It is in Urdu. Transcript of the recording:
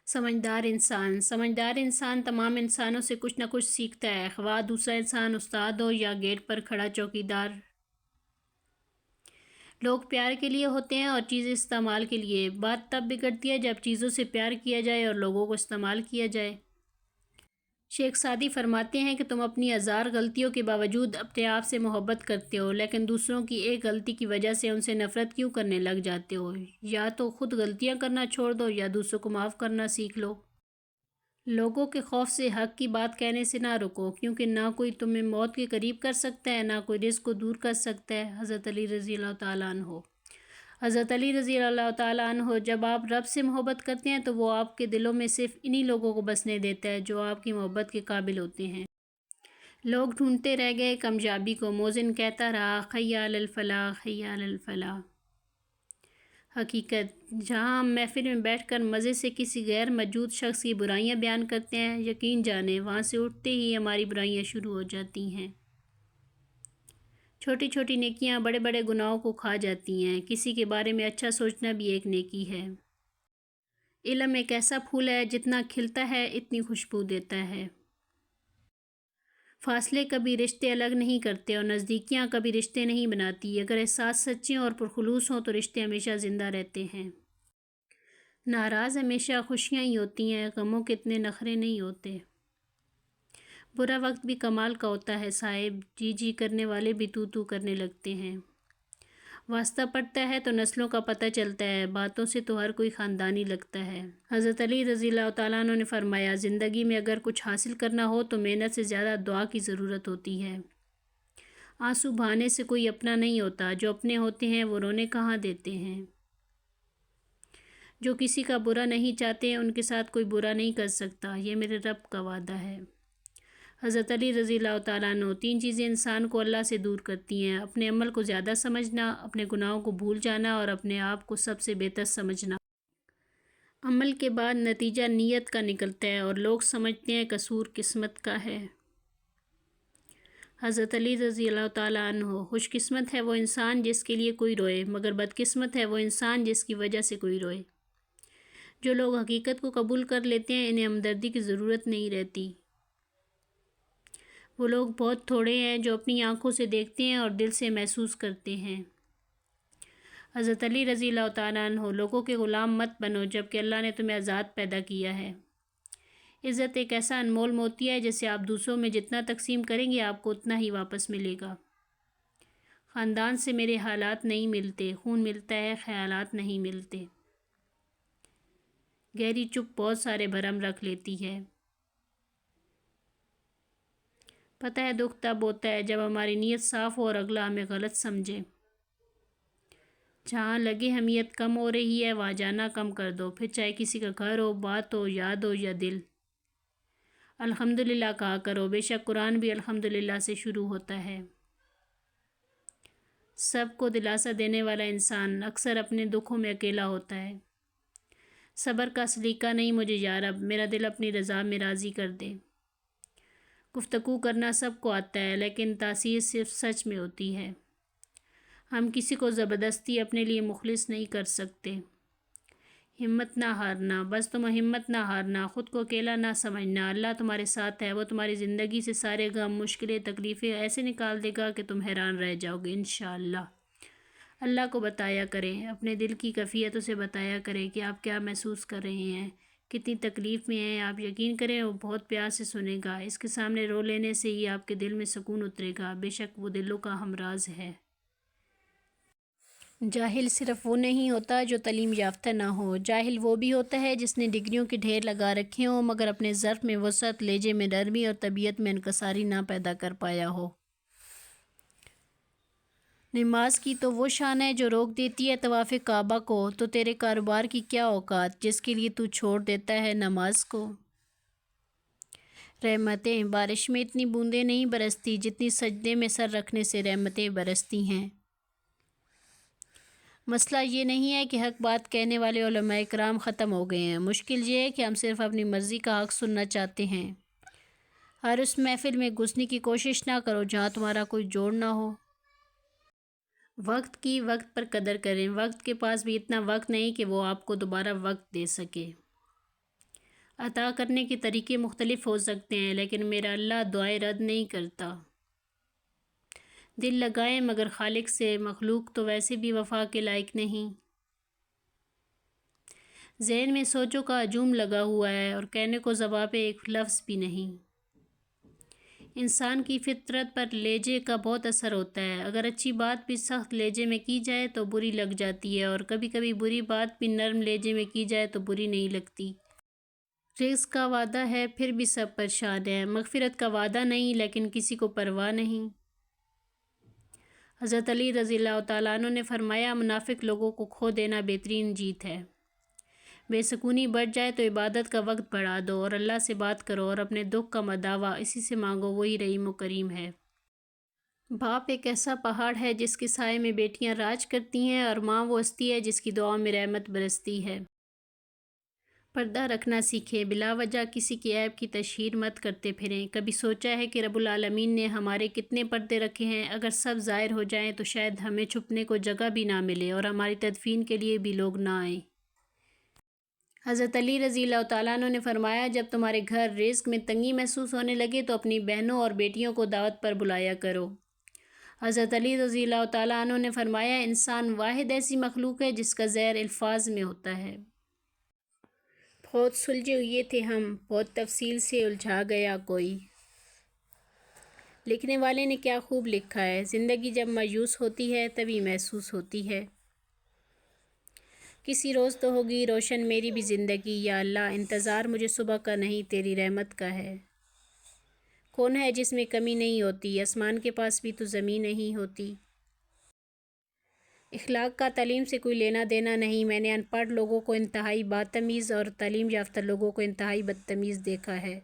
سمجھدار انسان تمام انسانوں سے کچھ نہ کچھ سیکھتا ہے، خواہ دوسرا انسان استاد ہو یا گیٹ پر کھڑا چوکیدار۔ لوگ پیار کے لیے ہوتے ہیں اور چیزیں استعمال کے لیے۔ بات تب بگڑتی ہے جب چیزوں سے پیار کیا جائے اور لوگوں کو استعمال کیا جائے۔ شیخ سعدی فرماتے ہیں کہ تم اپنی ہزار غلطیوں کے باوجود اپنے آپ سے محبت کرتے ہو، لیکن دوسروں کی ایک غلطی کی وجہ سے ان سے نفرت کیوں کرنے لگ جاتے ہو؟ یا تو خود غلطیاں کرنا چھوڑ دو یا دوسروں کو معاف کرنا سیکھ لو۔ لوگوں کے خوف سے حق کی بات کہنے سے نہ رکو، کیونکہ نہ کوئی تمہیں موت کے قریب کر سکتا ہے، نہ کوئی رزق کو دور کر سکتا ہے۔ حضرت علی رضی اللہ تعالیٰ عنہ۔ حضرت علی رضی اللہ تعالیٰ عنہ، جب آپ رب سے محبت کرتے ہیں تو وہ آپ کے دلوں میں صرف انہی لوگوں کو بسنے دیتا ہے جو آپ کی محبت کے قابل ہوتے ہیں۔ لوگ ڈھونڈتے رہ گئے کامیابی کو، مؤذن کہتا رہا حی علی الفلاح، حی علی الفلاح۔ حقیقت، جہاں ہم محفل میں بیٹھ کر مزے سے کسی غیر موجود شخص کی برائیاں بیان کرتے ہیں، یقین جانیں وہاں سے اٹھتے ہی ہماری برائیاں شروع ہو جاتی ہیں۔ چھوٹی چھوٹی نیکیاں بڑے بڑے گناہوں کو کھا جاتی ہیں۔ کسی کے بارے میں اچھا سوچنا بھی ایک نیکی ہے۔ علم ایک ایسا پھول ہے، جتنا کھلتا ہے اتنی خوشبو دیتا ہے۔ فاصلے کبھی رشتے الگ نہیں کرتے اور نزدیکیاں کبھی رشتے نہیں بناتی۔ اگر احساس سچے اور پرخلوص ہوں تو رشتے ہمیشہ زندہ رہتے ہیں۔ ناراض ہمیشہ خوشیاں ہی ہوتی ہیں، غموں کے اتنے نخرے نہیں ہوتے۔ برا وقت بھی کمال کا ہوتا ہے صاحب، جی جی کرنے والے بھی تو تو کرنے لگتے ہیں۔ واسطہ پڑتا ہے تو نسلوں کا پتہ چلتا ہے، باتوں سے تو ہر کوئی خاندانی لگتا ہے۔ حضرت علی رضی اللہ تعالیٰ عنہ نے فرمایا، زندگی میں اگر کچھ حاصل کرنا ہو تو محنت سے زیادہ دعا کی ضرورت ہوتی ہے۔ آنسو بہانے سے کوئی اپنا نہیں ہوتا، جو اپنے ہوتے ہیں وہ رونے کہاں دیتے ہیں۔ جو کسی کا برا نہیں چاہتے ان کے ساتھ کوئی برا نہیں کر سکتا، یہ میرے رب کا وعدہ ہے۔ حضرت علی رضی اللہ تعالیٰ عنہ۔ تین چیزیں انسان کو اللہ سے دور کرتی ہیں: اپنے عمل کو زیادہ سمجھنا، اپنے گناہوں کو بھول جانا اور اپنے آپ کو سب سے بہتر سمجھنا۔ عمل کے بعد نتیجہ نیت کا نکلتا ہے اور لوگ سمجھتے ہیں قصور قسمت کا ہے۔ حضرت علی رضی اللہ تعالیٰ عنہ۔ خوش قسمت ہے وہ انسان جس کے لیے کوئی روئے، مگر بدقسمت ہے وہ انسان جس کی وجہ سے کوئی روئے۔ جو لوگ حقیقت کو قبول کر لیتے ہیں انہیں ہمدردی کی ضرورت نہیں رہتی۔ وہ لوگ بہت تھوڑے ہیں جو اپنی آنکھوں سے دیکھتے ہیں اور دل سے محسوس کرتے ہیں۔ حضرت علی رضی اللہ تعالیٰ عنہ۔ لوگوں کے غلام مت بنو جبکہ اللہ نے تمہیں آزاد پیدا کیا ہے۔ عزت ایک ایسا انمول موتی ہے جسے آپ دوسروں میں جتنا تقسیم کریں گے آپ کو اتنا ہی واپس ملے گا۔ خاندان سے میرے حالات نہیں ملتے، خون ملتا ہے خیالات نہیں ملتے۔ گہری چپ بہت سارے بھرم رکھ لیتی ہے۔ پتہ ہے دکھ تب ہوتا ہے جب ہماری نیت صاف ہو اور اگلا ہمیں غلط سمجھے۔ جہاں لگے حمیت کم ہو رہی ہے وہاں جانا کم کر دو، پھر چاہے کسی کا گھر ہو، بات ہو، یاد ہو یا دل۔ الحمدللہ کہا کرو، بے شک قرآن بھی الحمدللہ سے شروع ہوتا ہے۔ سب کو دلاسا دینے والا انسان اکثر اپنے دکھوں میں اکیلا ہوتا ہے۔ صبر کا سلیقہ نہیں مجھے یا رب، میرا دل اپنی رضا میں راضی کر دے۔ گفتگو کرنا سب کو آتا ہے لیکن تاثیر صرف سچ میں ہوتی ہے۔ ہم کسی کو زبردستی اپنے لیے مخلص نہیں کر سکتے۔ ہمت نہ ہارنا، بس تم ہمت نہ ہارنا، خود کو اکیلا نہ سمجھنا، اللہ تمہارے ساتھ ہے، وہ تمہاری زندگی سے سارے غم، مشکلیں، تکلیفیں ایسے نکال دے گا کہ تم حیران رہ جاؤ گے انشاءاللہ۔ اللہ کو بتایا کریں، اپنے دل کی کیفیت اسے بتایا کریں کہ آپ کیا محسوس کر رہے ہیں، کتنی تکلیف میں ہیں آپ، یقین کریں وہ بہت پیار سے سنے گا۔ اس کے سامنے رو لینے سے ہی آپ کے دل میں سکون اترے گا، بے شک وہ دلوں کا ہمراز ہے۔ جاہل صرف وہ نہیں ہوتا جو تعلیم یافتہ نہ ہو، جاہل وہ بھی ہوتا ہے جس نے ڈگریوں کے ڈھیر لگا رکھے ہوں مگر اپنے ظرف میں وسعت، لہجے میں نرمی اور طبیعت میں انکساری نہ پیدا کر پایا ہو۔ نماز کی تو وہ شان ہے جو روک دیتی ہے طواف کعبہ کو، تو تیرے کاروبار کی کیا اوقات جس کے لیے تو چھوڑ دیتا ہے نماز کو۔ رحمتیں، بارش میں اتنی بوندیں نہیں برستی جتنی سجدے میں سر رکھنے سے رحمتیں برستی ہیں۔ مسئلہ یہ نہیں ہے کہ حق بات کہنے والے علماء کرام ختم ہو گئے ہیں، مشکل یہ ہے کہ ہم صرف اپنی مرضی کا حق سننا چاہتے ہیں۔ ہر اس محفل میں گھسنے کی کوشش نہ کرو جہاں تمہارا کوئی جوڑ نہ ہو۔ وقت کی وقت پر قدر کریں، وقت کے پاس بھی اتنا وقت نہیں کہ وہ آپ کو دوبارہ وقت دے سکے۔ عطا کرنے کے طریقے مختلف ہو سکتے ہیں، لیکن میرا اللہ دعائیں رد نہیں کرتا۔ دل لگائیں مگر خالق سے، مخلوق تو ویسے بھی وفا کے لائق نہیں۔ ذہن میں سوچوں کا ہجوم لگا ہوا ہے اور کہنے کو زبان پہ ایک لفظ بھی نہیں۔ انسان کی فطرت پر لہجے کا بہت اثر ہوتا ہے۔ اگر اچھی بات بھی سخت لہجے میں کی جائے تو بری لگ جاتی ہے، اور کبھی کبھی بری بات بھی نرم لہجے میں کی جائے تو بری نہیں لگتی۔ رزق کا وعدہ ہے پھر بھی سب پریشان ہیں، مغفرت کا وعدہ نہیں لیکن کسی کو پرواہ نہیں۔ حضرت علی رضی اللہ تعالیٰ عنہ نے فرمایا، منافق لوگوں کو کھو دینا بہترین جیت ہے۔ بے سکونی بڑھ جائے تو عبادت کا وقت بڑھا دو اور اللہ سے بات کرو اور اپنے دکھ کا مداوا اسی سے مانگو، وہی رحیم و کریم ہے۔ باپ ایک ایسا پہاڑ ہے جس کے سائے میں بیٹیاں راج کرتی ہیں، اور ماں وہ ہستی ہے جس کی دعاؤں میں رحمت برستی ہے۔ پردہ رکھنا سیکھیں، بلا وجہ کسی کے عیب کی تشہیر مت کرتے پھریں۔ کبھی سوچا ہے کہ رب العالمین نے ہمارے کتنے پردے رکھے ہیں؟ اگر سب ظاہر ہو جائیں تو شاید ہمیں چھپنے کو جگہ بھی نہ ملے اور ہماری تدفین کے لیے بھی لوگ نہ آئیں۔ حضرت علی رضی اللہ تعالیٰ عنہ نے فرمایا، جب تمہارے گھر رزق میں تنگی محسوس ہونے لگے تو اپنی بہنوں اور بیٹیوں کو دعوت پر بلایا کرو۔ حضرت علی رضی اللہ تعالیٰ عنہ نے فرمایا، انسان واحد ایسی مخلوق ہے جس کا زہر الفاظ میں ہوتا ہے۔ بہت سلجھے ہوئے تھے ہم، بہت تفصیل سے الجھا گیا کوئی۔ لکھنے والے نے کیا خوب لکھا ہے، زندگی جب مایوس ہوتی ہے تبھی محسوس ہوتی ہے۔ کسی روز تو ہوگی روشن میری بھی زندگی، یا اللہ انتظار مجھے صبح کا نہیں تیری رحمت کا ہے۔ کون ہے جس میں کمی نہیں ہوتی، آسمان کے پاس بھی تو زمین نہیں ہوتی۔ اخلاق کا تعلیم سے کوئی لینا دینا نہیں، میں نے ان پڑھ لوگوں کو انتہائی بدتمیز اور تعلیم یافتہ لوگوں کو انتہائی بدتمیز دیکھا ہے۔